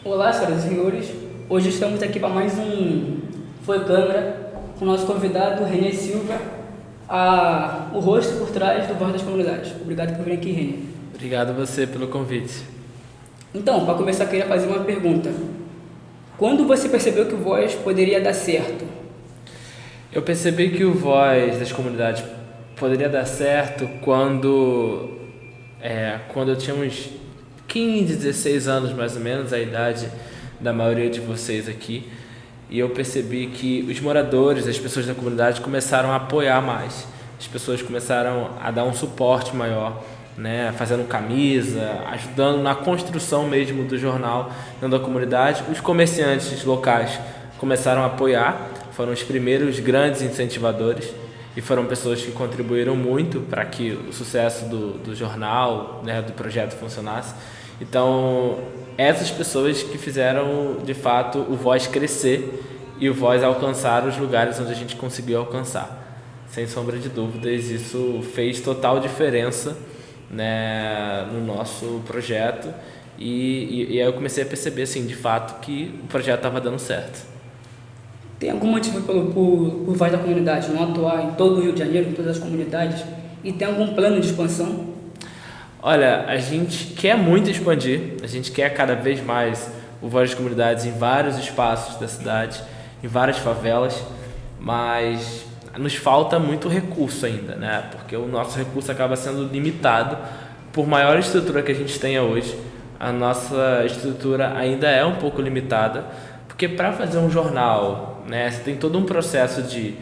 Olá, senhoras e senhores. Hoje estamos aqui para mais um Foi Câmara com o nosso convidado, Renê Silva, o rosto por trás do Voz das Comunidades. Obrigado por vir aqui, Renê. Obrigado a você pelo convite. Então, para começar, eu queria fazer uma pergunta. Quando você percebeu que o Voz poderia dar certo? Eu percebi que o Voz das Comunidades poderia dar certo quando eu tinha uns 15, 16 anos mais ou menos, a idade da maioria de vocês aqui, e eu percebi que os moradores, as pessoas da comunidade começaram a apoiar mais, as pessoas começaram a dar um suporte maior, né, fazendo camisa, ajudando na construção mesmo do jornal dentro da comunidade. Os comerciantes locais começaram a apoiar, foram os primeiros grandes incentivadores e foram pessoas que contribuíram muito para que o sucesso do jornal, né, do projeto funcionasse. Então, essas pessoas que fizeram, de fato, o Voz crescer e o Voz alcançar os lugares onde a gente conseguiu alcançar. Sem sombra de dúvidas, isso fez total diferença, né, no nosso projeto e aí eu comecei a perceber, assim, de fato, que o projeto estava dando certo. Tem algum motivo por Voz da Comunidade não atuar em todo o Rio de Janeiro, em todas as comunidades? E tem algum plano de expansão? Olha, a gente quer muito expandir, a gente quer cada vez mais o Voz das Comunidades em vários espaços da cidade, em várias favelas, mas nos falta muito recurso ainda, né? Porque o nosso recurso acaba sendo limitado por maior estrutura que a gente tenha hoje. A nossa estrutura ainda é um pouco limitada, porque para fazer um jornal, né, você tem todo um processo de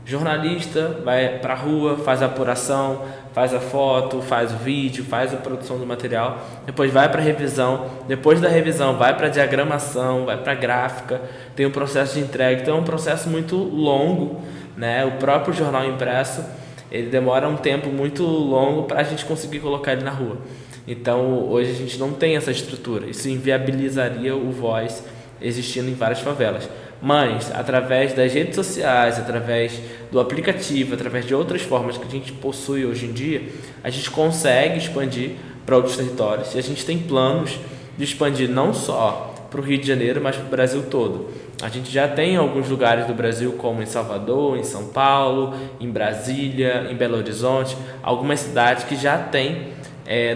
jornalista, vai para a rua, faz a apuração, faz a foto, faz o vídeo, faz a produção do material, depois vai para a revisão, depois da revisão vai para a diagramação, vai para a gráfica, tem o processo de entrega, então é um processo muito longo, né? O próprio jornal impresso, ele demora um tempo muito longo para a gente conseguir colocar ele na rua. Então hoje a gente não tem essa estrutura, isso inviabilizaria o Voz existindo em várias favelas. Mas, através das redes sociais, através do aplicativo, através de outras formas que a gente possui hoje em dia, a gente consegue expandir para outros territórios. E a gente tem planos de expandir não só para o Rio de Janeiro, mas para o Brasil todo. A gente já tem alguns lugares do Brasil, como em Salvador, em São Paulo, em Brasília, em Belo Horizonte, algumas cidades que já têm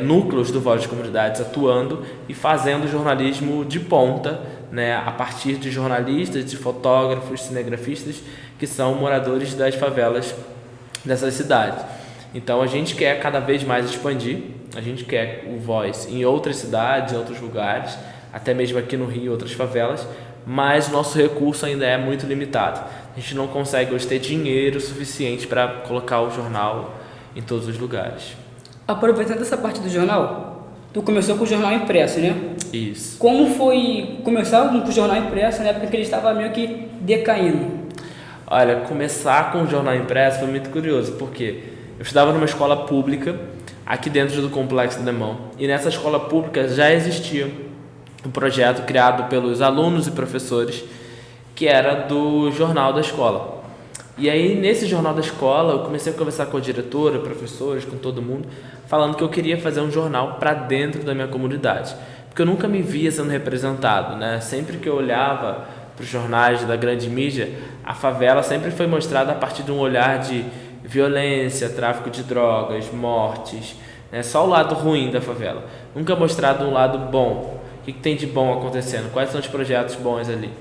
núcleos do Voz das Comunidades atuando e fazendo jornalismo de ponta, né, a partir de jornalistas, de fotógrafos, cinegrafistas que são moradores das favelas dessas cidades. Então a gente quer cada vez mais expandir, a gente quer o Voz em outras cidades, em outros lugares, até mesmo aqui no Rio, outras favelas, mas nosso recurso ainda é muito limitado. A gente não consegue hoje ter dinheiro suficiente para colocar o jornal em todos os lugares. Aproveitando essa parte do jornal, tu começou com o jornal impresso, né? Isso. Como foi começar com o jornal impresso na época que ele estava meio que decaindo? Olha, começar com o jornal impresso foi muito curioso, porque eu estudava numa escola pública aqui dentro do Complexo do Alemão, e nessa escola pública já existia um projeto criado pelos alunos e professores, que era do jornal da escola. E aí, nesse jornal da escola, eu comecei a conversar com a diretora, professores, com todo mundo, falando que eu queria fazer um jornal para dentro da minha comunidade, porque eu nunca me via sendo representado, né? Sempre que eu olhava para os jornais da grande mídia, a favela sempre foi mostrada a partir de um olhar de violência, tráfico de drogas, mortes, né? Só o lado ruim da favela, nunca mostrado um lado bom. O que tem de bom acontecendo? Quais são os projetos bons ali?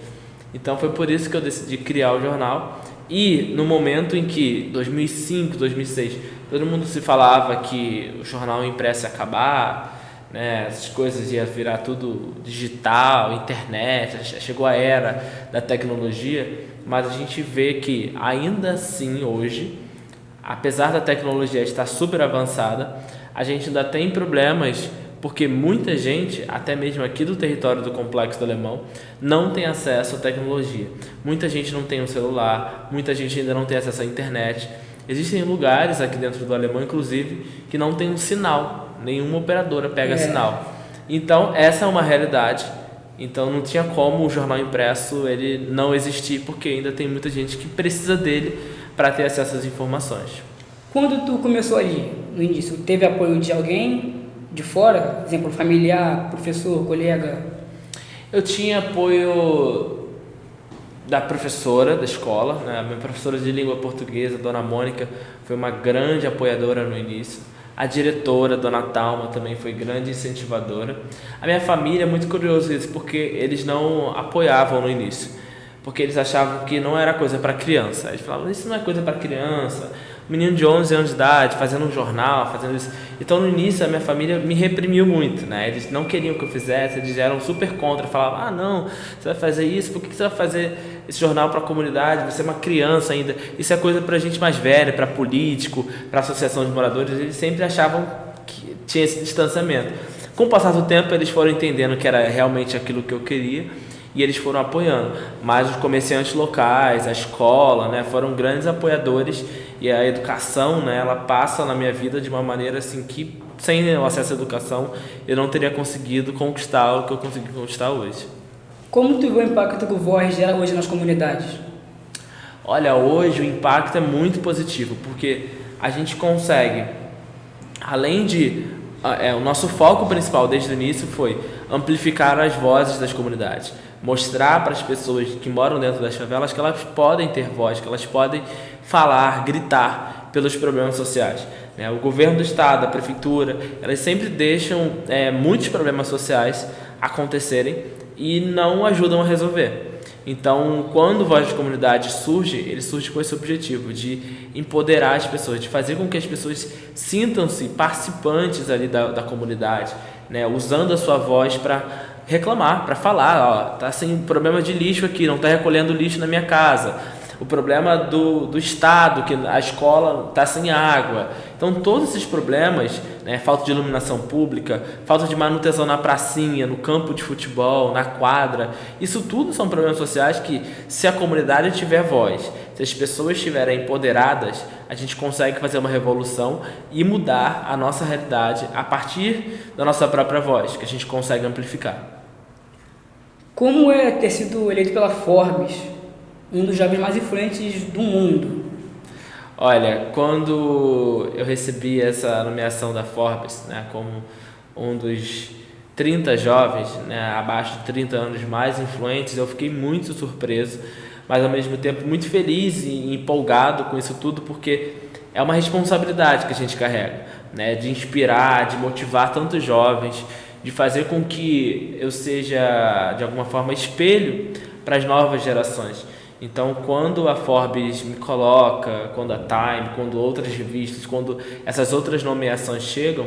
Então foi por isso que eu decidi criar o jornal. E no momento em que 2005, 2006, todo mundo se falava que o jornal impresso ia acabar, né, essas coisas ia virar tudo digital, internet, chegou a era da tecnologia, mas a gente vê que ainda assim hoje, apesar da tecnologia estar super avançada, a gente ainda tem problemas, porque muita gente, até mesmo aqui do território do Complexo do Alemão, não tem acesso à tecnologia. Muita gente não tem um celular, muita gente ainda não tem acesso à internet. Existem lugares aqui dentro do Alemão, inclusive, que não tem um sinal, nenhuma operadora pega sinal. Então, essa é uma realidade. Então, não tinha como o jornal impresso ele não existir, porque ainda tem muita gente que precisa dele para ter acesso às informações. Quando tu começou ali, no início, teve apoio de alguém de fora? Exemplo, familiar, professor, colega? Eu tinha apoio da professora da escola, né? A minha professora de língua portuguesa, Dona Mônica, foi uma grande apoiadora no início. A diretora, Dona Talma, também foi grande incentivadora. A minha família é muito curioso isso, porque eles não apoiavam no início, porque eles achavam que não era coisa para criança. Eles falavam, isso não é coisa para criança. Um menino de 11 anos de idade, fazendo um jornal, fazendo isso. Então, no início, a minha família me reprimiu muito, né? Eles não queriam que eu fizesse, eles eram super contra. Falavam, não, você vai fazer isso, por que você vai fazer esse jornal para a comunidade? Você é uma criança ainda. Isso é coisa para gente mais velha, para político, para associação de moradores. Eles sempre achavam que tinha esse distanciamento. Com o passar do tempo, eles foram entendendo que era realmente aquilo que eu queria, e eles foram apoiando. Mas os comerciantes locais, a escola, né, foram grandes apoiadores, e a educação, né, ela passa na minha vida de uma maneira assim que, sem o acesso à educação, eu não teria conseguido conquistar o que eu consegui conquistar hoje. Como tu vê o impacto que o Voz gera hoje nas comunidades? Olha, hoje o impacto é muito positivo, porque a gente consegue, além de... o nosso foco principal desde o início foi amplificar as vozes das comunidades, mostrar para as pessoas que moram dentro das favelas que elas podem ter voz, que elas podem falar, gritar pelos problemas sociais. O governo do estado, a prefeitura, elas sempre deixam muitos problemas sociais acontecerem e não ajudam a resolver. Então, quando o Voz de Comunidade surge, ele surge com esse objetivo de empoderar as pessoas, de fazer com que as pessoas sintam-se participantes ali da comunidade, né? Usando a sua voz para reclamar, para falar, tá sem problema de lixo aqui, não está recolhendo lixo na minha casa. O problema do estado, que a escola está sem água. Então, todos esses problemas, né, falta de iluminação pública, falta de manutenção na pracinha, no campo de futebol, na quadra, isso tudo são problemas sociais que, se a comunidade tiver voz, se as pessoas estiverem empoderadas, a gente consegue fazer uma revolução e mudar a nossa realidade a partir da nossa própria voz, que a gente consegue amplificar. Como é ter sido eleito pela Forbes, um dos jovens mais influentes do mundo? Olha, quando eu recebi essa nomeação da Forbes, né, como um dos 30 jovens, né, abaixo de 30 anos mais influentes, eu fiquei muito surpreso, mas ao mesmo tempo muito feliz e empolgado com isso tudo, porque é uma responsabilidade que a gente carrega, né, de inspirar, de motivar tantos jovens, de fazer com que eu seja, de alguma forma, espelho para as novas gerações. Então, quando a Forbes me coloca, quando a Time, quando outras revistas, quando essas outras nomeações chegam,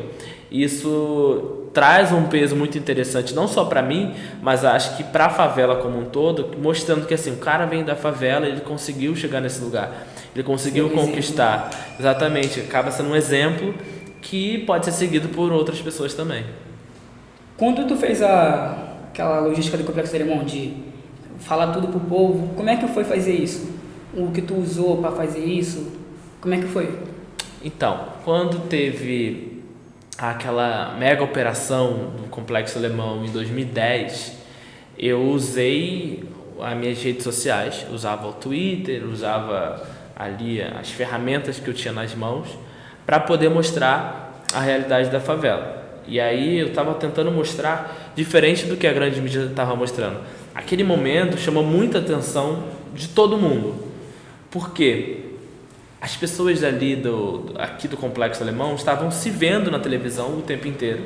isso traz um peso muito interessante, não só para mim, mas acho que para a favela como um todo, mostrando que assim, o cara vem da favela, ele conseguiu chegar nesse lugar, ele conseguiu conquistar. Exatamente, acaba sendo um exemplo que pode ser seguido por outras pessoas também. Quando tu fez aquela logística do Complexo Alemão de falar tudo pro povo, como é que foi fazer isso? O que tu usou para fazer isso? Como é que foi? Então, quando teve aquela mega operação do Complexo Alemão em 2010, eu usei as minhas redes sociais, usava o Twitter, usava ali as ferramentas que eu tinha nas mãos para poder mostrar a realidade da favela. E aí eu estava tentando mostrar diferente do que a grande mídia estava mostrando. Aquele momento chamou muita atenção de todo mundo. Por quê? As pessoas ali aqui do Complexo Alemão estavam se vendo na televisão o tempo inteiro.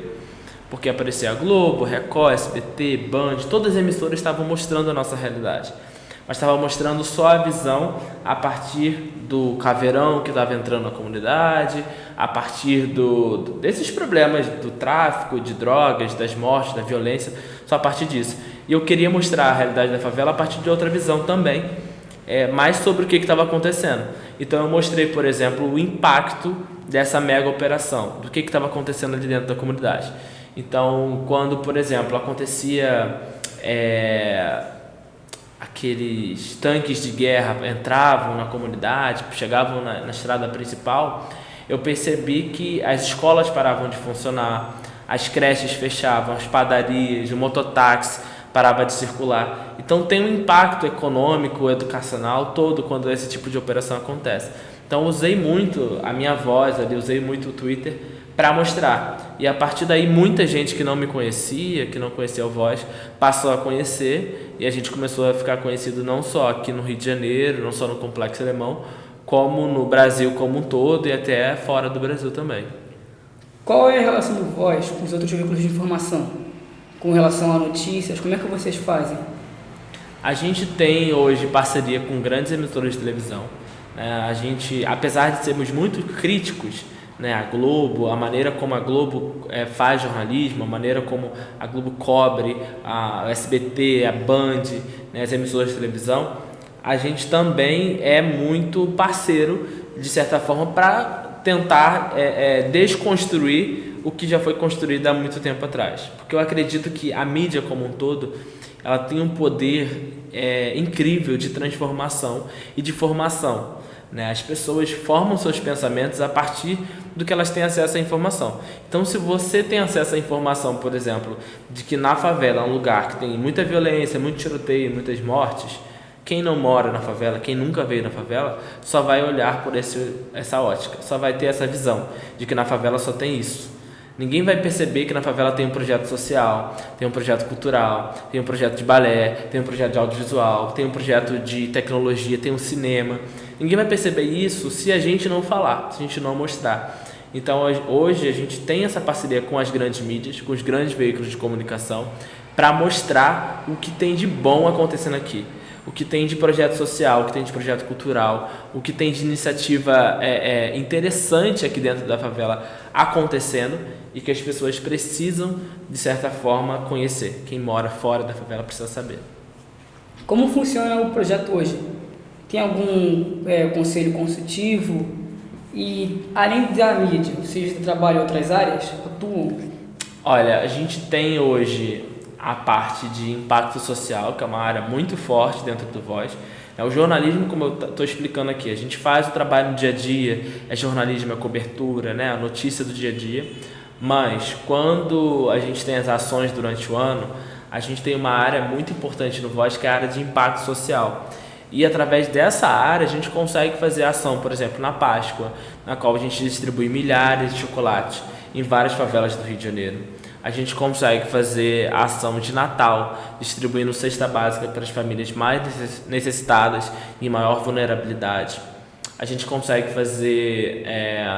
Porque aparecia a Globo, Record, SBT, Band, todas as emissoras estavam mostrando a nossa realidade. Mas estavam mostrando só a visão a partir do caveirão que estava entrando na comunidade, a partir desses problemas do tráfico, de drogas, das mortes, da violência, só a partir disso. E eu queria mostrar a realidade da favela a partir de outra visão também, mais sobre o que estava acontecendo. Então eu mostrei, por exemplo, o impacto dessa mega operação, do que estava acontecendo ali dentro da comunidade. Então, quando, por exemplo, acontecia aqueles tanques de guerra entravam na comunidade, chegavam na estrada principal, eu percebi que as escolas paravam de funcionar, as creches fechavam, as padarias, o mototáxi parava de circular. Então tem um impacto econômico, educacional todo quando esse tipo de operação acontece. Então usei muito a minha voz ali, usei muito o Twitter para mostrar. E a partir daí, muita gente que não me conhecia, que não conhecia o Voz, passou a conhecer, e a gente começou a ficar conhecido não só aqui no Rio de Janeiro, não só no Complexo Alemão, como no Brasil como um todo e até fora do Brasil também. Qual é a relação do Voz com os outros veículos de informação? Com relação a notícias, como é que vocês fazem? A gente tem hoje parceria com grandes emissoras de televisão. A gente, apesar de sermos muito críticos, né, a Globo, a maneira como a Globo faz jornalismo, a maneira como a Globo cobre, a SBT, a Band, né, as emissoras de televisão, a gente também é muito parceiro, de certa forma, para tentar desconstruir o que já foi construído há muito tempo atrás. Porque eu acredito que a mídia como um todo, ela tem um poder incrível de transformação e de formação. Né? As pessoas formam seus pensamentos a partir do que elas têm acesso à informação. Então, se você tem acesso à informação, por exemplo, de que na favela é um lugar que tem muita violência, muito tiroteio, muitas mortes, quem não mora na favela, quem nunca veio na favela, só vai olhar por essa ótica, só vai ter essa visão de que na favela só tem isso. Ninguém vai perceber que na favela tem um projeto social, tem um projeto cultural, tem um projeto de balé, tem um projeto de audiovisual, tem um projeto de tecnologia, tem um cinema. Ninguém vai perceber isso se a gente não falar, se a gente não mostrar. Então, hoje a gente tem essa parceria com as grandes mídias, com os grandes veículos de comunicação, para mostrar o que tem de bom acontecendo aqui. O que tem de projeto social, o que tem de projeto cultural, o que tem de iniciativa interessante aqui dentro da favela acontecendo e que as pessoas precisam, de certa forma, conhecer. Quem mora fora da favela precisa saber. Como funciona o projeto hoje? Tem algum conselho consultivo? E, além da mídia, vocês trabalham em outras áreas? Atuam? Olha, a gente tem hoje a parte de impacto social, que é uma área muito forte dentro do Voz. O jornalismo, como eu estou explicando aqui, a gente faz o trabalho no dia a dia, jornalismo, cobertura, né, a notícia do dia a dia, mas quando a gente tem as ações durante o ano, a gente tem uma área muito importante no Voz, que é a área de impacto social. E através dessa área a gente consegue fazer ação, por exemplo, na Páscoa, na qual a gente distribui milhares de chocolates em várias favelas do Rio de Janeiro. A gente consegue fazer ação de Natal, distribuindo cesta básica para as famílias mais necessitadas e maior vulnerabilidade. A gente consegue fazer,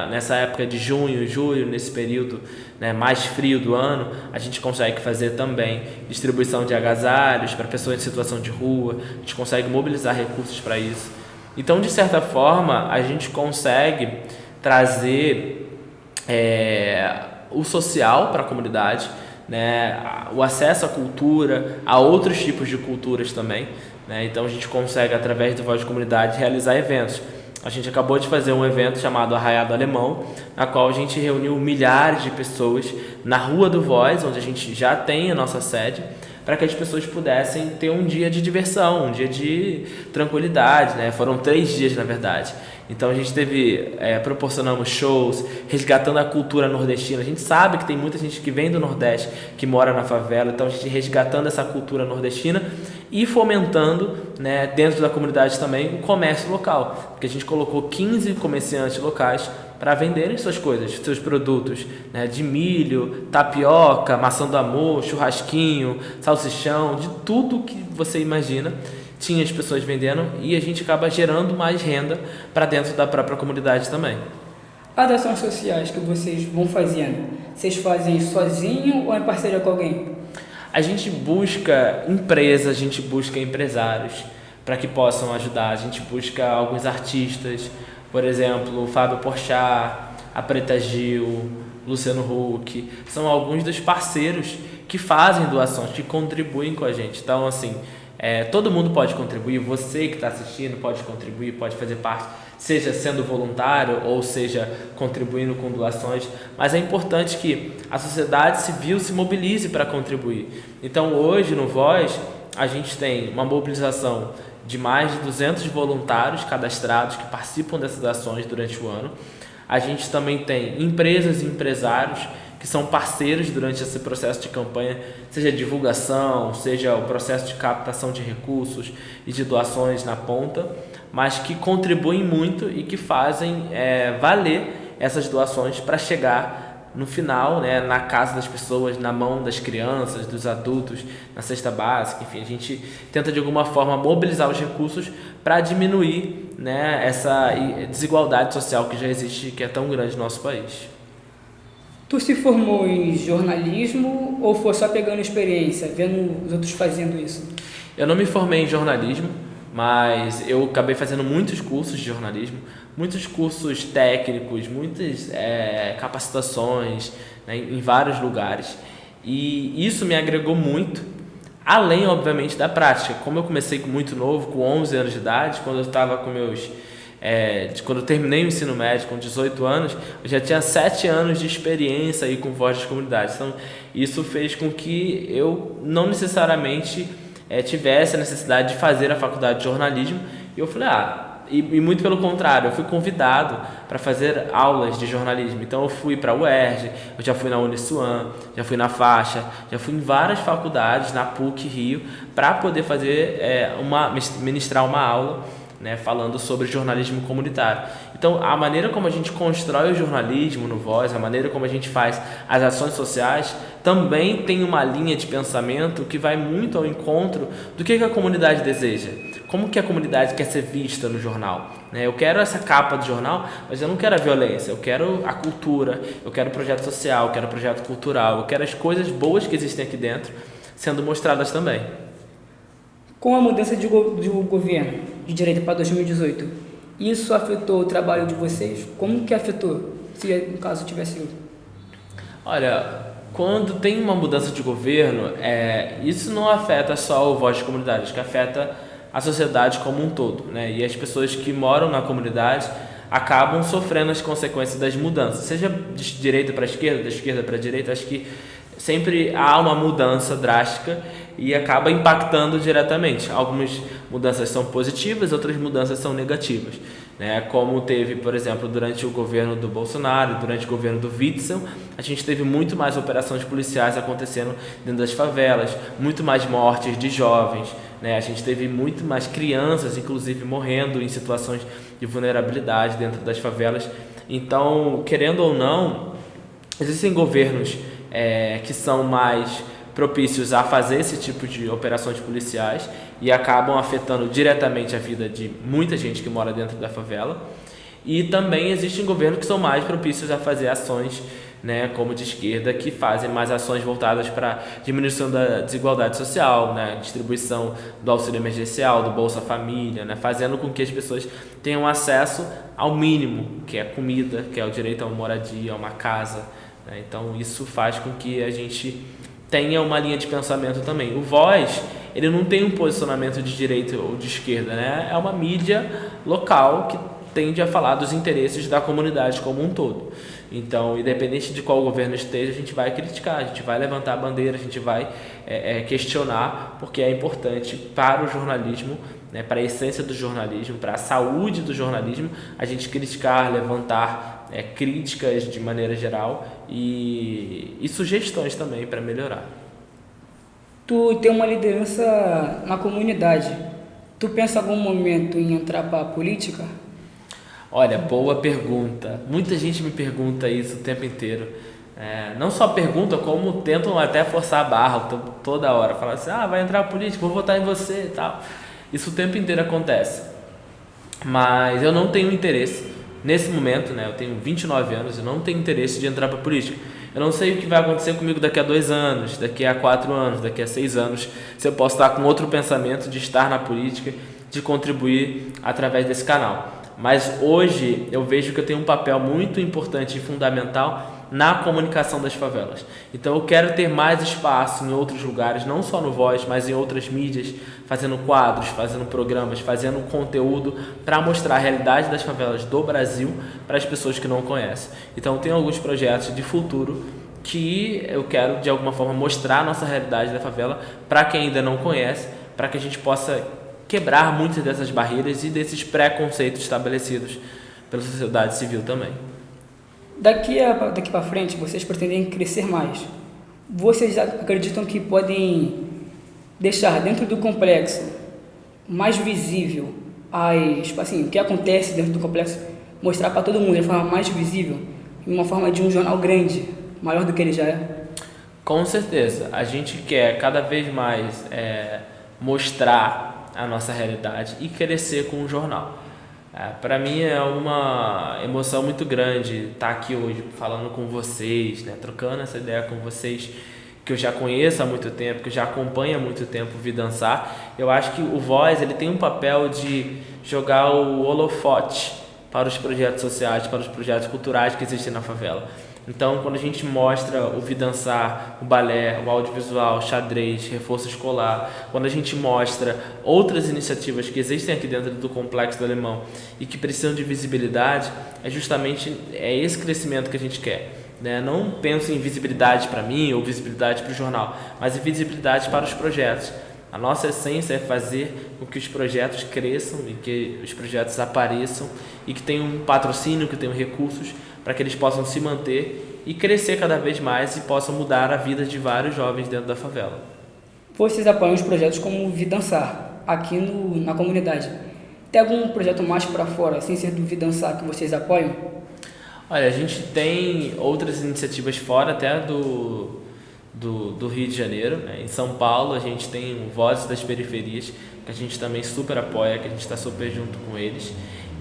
nessa época de junho, julho, nesse período, né, mais frio do ano, a gente consegue fazer também distribuição de agasalhos para pessoas em situação de rua, a gente consegue mobilizar recursos para isso. Então, de certa forma, a gente consegue trazer o social para a comunidade, né, o acesso à cultura, a outros tipos de culturas também, né, então a gente consegue, através do Voz de Comunidade, realizar eventos. A gente acabou de fazer um evento chamado Arraiado Alemão, na qual a gente reuniu milhares de pessoas na Rua do Voz, onde a gente já tem a nossa sede, para que as pessoas pudessem ter um dia de diversão, um dia de tranquilidade, né? Foram 3 dias, na verdade. Então a gente proporcionamos shows, resgatando a cultura nordestina. A gente sabe que tem muita gente que vem do Nordeste, que mora na favela, então a gente resgatando essa cultura nordestina e fomentando, né, dentro da comunidade também o comércio local, porque a gente colocou 15 comerciantes locais para venderem suas coisas, seus produtos, né, de milho, tapioca, maçã do amor, churrasquinho, salsichão, de tudo que você imagina. Tinha as pessoas vendendo e a gente acaba gerando mais renda para dentro da própria comunidade também. As ações sociais que vocês vão fazendo, vocês fazem sozinho ou em parceria com alguém? A gente busca empresas, a gente busca empresários para que possam ajudar. A gente busca alguns artistas, por exemplo, o Fábio Porchat, a Preta Gil, Luciano Huck. São alguns dos parceiros que fazem doações, que contribuem com a gente. Então, assim, todo mundo pode contribuir, você que está assistindo pode contribuir, pode fazer parte, seja sendo voluntário ou seja contribuindo com doações, mas é importante que a sociedade civil se mobilize para contribuir. Então hoje no Voz a gente tem uma mobilização de mais de 200 voluntários cadastrados que participam dessas ações durante o ano. A gente também tem empresas e empresários que são parceiros durante esse processo de campanha, seja divulgação, seja o processo de captação de recursos e de doações na ponta, mas que contribuem muito e que fazem valer essas doações para chegar no final, né, na casa das pessoas, na mão das crianças, dos adultos, na cesta básica, enfim, a gente tenta de alguma forma mobilizar os recursos para diminuir, né, essa desigualdade social que já existe, que é tão grande no nosso país. Tu se formou em jornalismo ou foi só pegando experiência, vendo os outros fazendo isso? Eu não me formei em jornalismo, mas eu acabei fazendo muitos cursos de jornalismo, muitos cursos técnicos, muitas capacitações, né, em vários lugares. E isso me agregou muito, além, obviamente, da prática. Como eu comecei muito novo, com 11 anos de idade, quando eu estava com quando eu terminei o ensino médio com 18 anos, eu já tinha 7 anos de experiência aí com Voz das Comunidades. Então, isso fez com que eu não necessariamente tivesse a necessidade de fazer a faculdade de jornalismo. E eu falei, e muito pelo contrário, eu fui convidado para fazer aulas de jornalismo. Então eu fui para a UERJ, eu já fui na Uniswan, já fui na Faixa, já fui em várias faculdades, na PUC Rio, para poder fazer ministrar uma aula, né, falando sobre jornalismo comunitário. Então, a maneira como a gente constrói o jornalismo no Voz, a maneira como a gente faz as ações sociais, também tem uma linha de pensamento que vai muito ao encontro do que a comunidade deseja. Como que a comunidade quer ser vista no jornal? Eu quero essa capa do jornal, mas eu não quero a violência, eu quero a cultura, eu quero o projeto social, eu quero o projeto cultural, eu quero as coisas boas que existem aqui dentro sendo mostradas também. Com a mudança de governo de direita para 2018, isso afetou o trabalho de vocês? Como que afetou, se no caso tivesse sido? Olha, quando tem uma mudança de governo, isso não afeta só o Voz de Comunidade, acho que afeta a sociedade como um todo, né? E as pessoas que moram na comunidade acabam sofrendo as consequências das mudanças, seja de direita para esquerda, da esquerda para direita. Acho que sempre há uma mudança drástica e acaba impactando diretamente. Algumas mudanças são positivas, outras mudanças são negativas, né? Como teve, por exemplo, durante o governo do Bolsonaro, durante o governo do Witzel, a gente teve muito mais operações policiais acontecendo dentro das favelas, muito mais mortes de jovens, né? A gente teve muito mais crianças, inclusive, morrendo em situações de vulnerabilidade dentro das favelas. Então, querendo ou não, existem governos que são mais propícios a fazer esse tipo de operações policiais e acabam afetando diretamente a vida de muita gente que mora dentro da favela. E também existem governos que são mais propícios a fazer ações, né, como de esquerda, que fazem mais ações voltadas para diminuição da desigualdade social, né, distribuição do auxílio emergencial, do Bolsa Família, né, fazendo com que as pessoas tenham acesso ao mínimo, que é comida, que é o direito a uma moradia, a uma casa, né. Então isso faz com que a gente tenha uma linha de pensamento também. O Voz, ele não tem um posicionamento de direita ou de esquerda, né? É uma mídia local que tende a falar dos interesses da comunidade como um todo. Então, independente de qual governo esteja, a gente vai criticar, a gente vai levantar a bandeira, a gente vai questionar, porque é importante para o jornalismo, né, para a essência do jornalismo, para a saúde do jornalismo, a gente criticar, levantar críticas de maneira geral e sugestões também para melhorar. Tu tem uma liderança na comunidade. Tu pensa em algum momento em entrar para a política? Olha, boa pergunta. Muita gente me pergunta isso o tempo inteiro. Não só pergunta, como tentam até forçar a barra toda hora. Falam assim, vai entrar na política, vou votar em você e tal. Isso o tempo inteiro acontece. Mas eu não tenho interesse. Nesse momento, né, eu tenho 29 anos, eu não tenho interesse de entrar para a política. Eu não sei o que vai acontecer comigo daqui a 2 anos, daqui a 4 anos, daqui a 6 anos, se eu posso estar com outro pensamento de estar na política, de contribuir através desse canal. Mas hoje eu vejo que eu tenho um papel muito importante e fundamental na comunicação das favelas. Então eu quero ter mais espaço em outros lugares, não só no Voz, mas em outras mídias, fazendo quadros, fazendo programas, fazendo conteúdo para mostrar a realidade das favelas do Brasil para as pessoas que não conhecem. Então tem alguns projetos de futuro que eu quero de alguma forma mostrar a nossa realidade da favela para quem ainda não conhece, para que a gente possa quebrar muitas dessas barreiras e desses preconceitos estabelecidos pela sociedade civil também. Daqui para frente, vocês pretendem crescer mais. Vocês acreditam que podem deixar dentro do complexo mais visível o que acontece dentro do complexo, mostrar para todo mundo de forma mais visível, em uma forma de um jornal grande, maior do que ele já é? Com certeza, a gente quer cada vez mais mostrar a nossa realidade e crescer com o jornal. Para mim é uma emoção muito grande estar aqui hoje falando com vocês, né, trocando essa ideia com vocês, que eu já conheço há muito tempo, que eu já acompanho há muito tempo o Vi Dançar. Eu acho que o Voz ele tem um papel de jogar o holofote para os projetos sociais, para os projetos culturais que existem na favela. Então, quando a gente mostra o Vi Dançar, o balé, o audiovisual, o xadrez, reforço escolar, quando a gente mostra outras iniciativas que existem aqui dentro do Complexo do Alemão e que precisam de visibilidade, é justamente esse crescimento que a gente quer. Né? Não penso em visibilidade para mim ou visibilidade para o jornal, mas em visibilidade para os projetos. A nossa essência é fazer com que os projetos cresçam e que os projetos apareçam e que tenham um patrocínio, que tenham recursos para que eles possam se manter e crescer cada vez mais e possam mudar a vida de vários jovens dentro da favela. Vocês apoiam os projetos como o Vi Dançar aqui na comunidade. Tem algum projeto mais para fora, sem ser do Vi Dançar, que vocês apoiam? Olha, a gente tem outras iniciativas fora até do Rio de Janeiro, né? Em São Paulo a gente tem o Vozes das Periferias, que a gente também super apoia, que a gente está super junto com eles.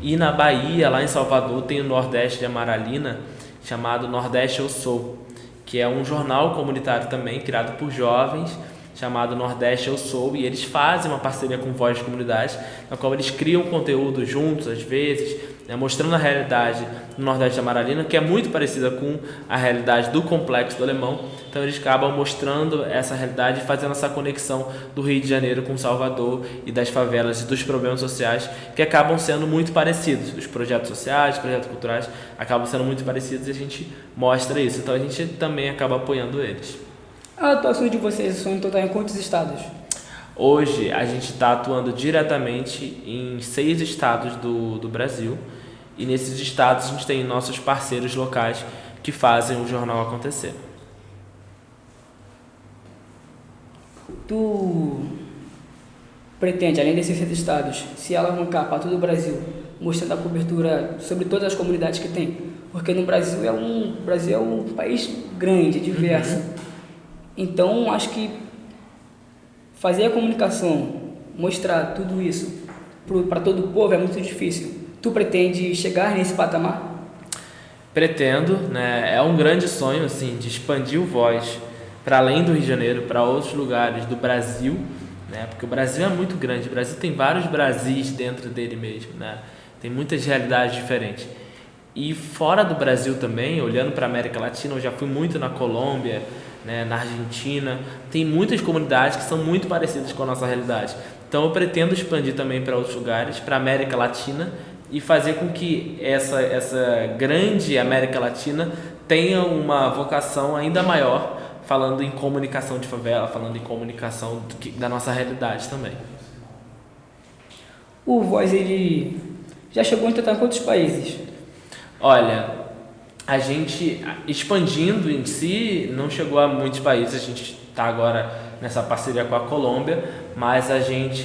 E na Bahia, lá em Salvador, tem o Nordeste de Amaralina, chamado Nordeste Eu Sou, que é um jornal comunitário também, criado por jovens, chamado Nordeste Eu Sou, e eles fazem uma parceria com Voz de Comunidade, na qual eles criam conteúdo juntos, às vezes, né, mostrando a realidade do Nordeste de Amaralina, que é muito parecida com a realidade do Complexo do Alemão. Então eles acabam mostrando essa realidade e fazendo essa conexão do Rio de Janeiro com Salvador e das favelas e dos problemas sociais que acabam sendo muito parecidos. Os projetos sociais, os projetos culturais acabam sendo muito parecidos e a gente mostra isso. Então a gente também acaba apoiando eles. A atuação de vocês são em total em quantos estados? Hoje a gente está atuando diretamente em 6 estados do Brasil e nesses estados a gente tem nossos parceiros locais que fazem o jornal acontecer. Tu pretende, além desses 6 estados, se alavancar para todo o Brasil, mostrando a cobertura sobre todas as comunidades que tem? Porque no Brasil é um país grande, diverso. Então acho que fazer a comunicação, mostrar tudo isso para todo o povo é muito difícil. Tu pretende chegar nesse patamar? Pretendo, né? É um grande sonho assim, de expandir o Voz para além do Rio de Janeiro, para outros lugares do Brasil, né? Porque o Brasil é muito grande, o Brasil tem vários Brasis dentro dele mesmo, né? Tem muitas realidades diferentes. E fora do Brasil também, olhando para a América Latina, eu já fui muito na Colômbia, né, na Argentina, tem muitas comunidades que são muito parecidas com a nossa realidade. Então eu pretendo expandir também para outros lugares, para a América Latina, e fazer com que essa grande América Latina tenha uma vocação ainda maior, falando em comunicação de favela, falando em comunicação da nossa realidade também. O Voz, ele já chegou a tentar em quantos países? Olha, a gente expandindo em si não chegou a muitos países, a gente está agora nessa parceria com a Colômbia, mas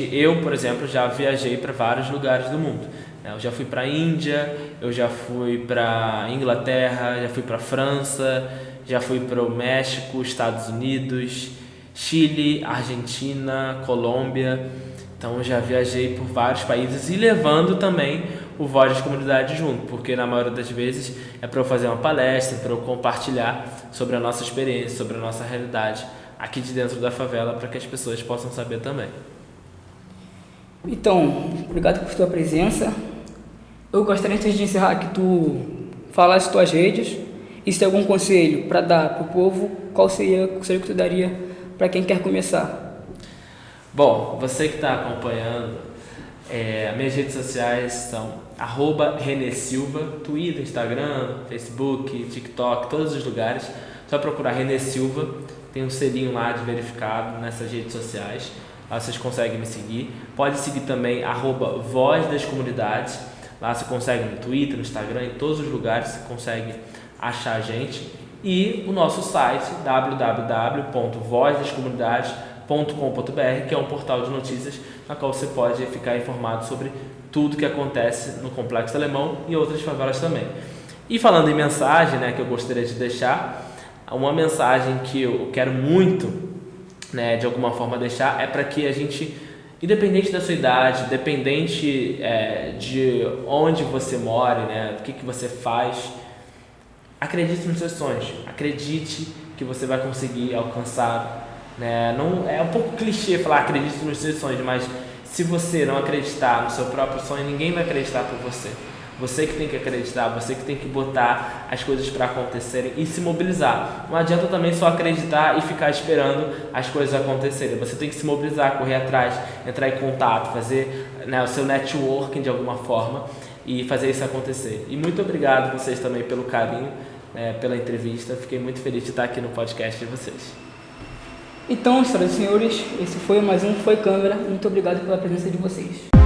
eu, por exemplo, já viajei para vários lugares do mundo. Eu já fui para a Índia, eu já fui para a Inglaterra, já fui para a França, já fui para o México, Estados Unidos, Chile, Argentina, Colômbia. Então eu já viajei por vários países e levando também o Voz das Comunidades junto, porque na maioria das vezes é para eu fazer uma palestra, para eu compartilhar sobre a nossa experiência, sobre a nossa realidade aqui de dentro da favela, para que as pessoas possam saber também. Então, obrigado por tua presença. Eu gostaria, antes de encerrar, que tu falasse tuas redes e se tem algum conselho para dar para o povo, qual seria o conselho que tu daria para quem quer começar? Bom, você que está acompanhando, minhas redes sociais são @RenéSilva, Twitter, Instagram, Facebook, TikTok, todos os lugares. Só procurar René Silva, tem um selinho lá de verificado nessas redes sociais. Lá vocês conseguem me seguir. Pode seguir também @Voz das Comunidades. Lá você consegue no Twitter, no Instagram, em todos os lugares você consegue achar a gente. E o nosso site www.vozdascomunidades.com.br, que é um portal de notícias na qual você pode ficar informado sobre tudo que acontece no Complexo Alemão e outras favelas também. E falando em mensagem, né, que eu gostaria de deixar, Uma mensagem que eu quero muito, né, de alguma forma deixar, é para que a gente, independente da sua idade, independente de onde você mora, né, o que você faz, acredite nos seus sonhos, acredite que você vai conseguir alcançar, né? Não, é um pouco clichê falar acredite nos seus sonhos, mas se você não acreditar no seu próprio sonho, ninguém vai acreditar por você. Você que tem que acreditar, você que tem que botar as coisas para acontecerem e se mobilizar. Não adianta também só acreditar e ficar esperando as coisas acontecerem. Você tem que se mobilizar, correr atrás, entrar em contato, fazer, né, o seu networking de alguma forma e fazer isso acontecer. E muito obrigado a vocês também pelo carinho, pela entrevista. Fiquei muito feliz de estar aqui no podcast de vocês. Então, senhoras e senhores, esse foi mais um Foi Câmera. Muito obrigado pela presença de vocês.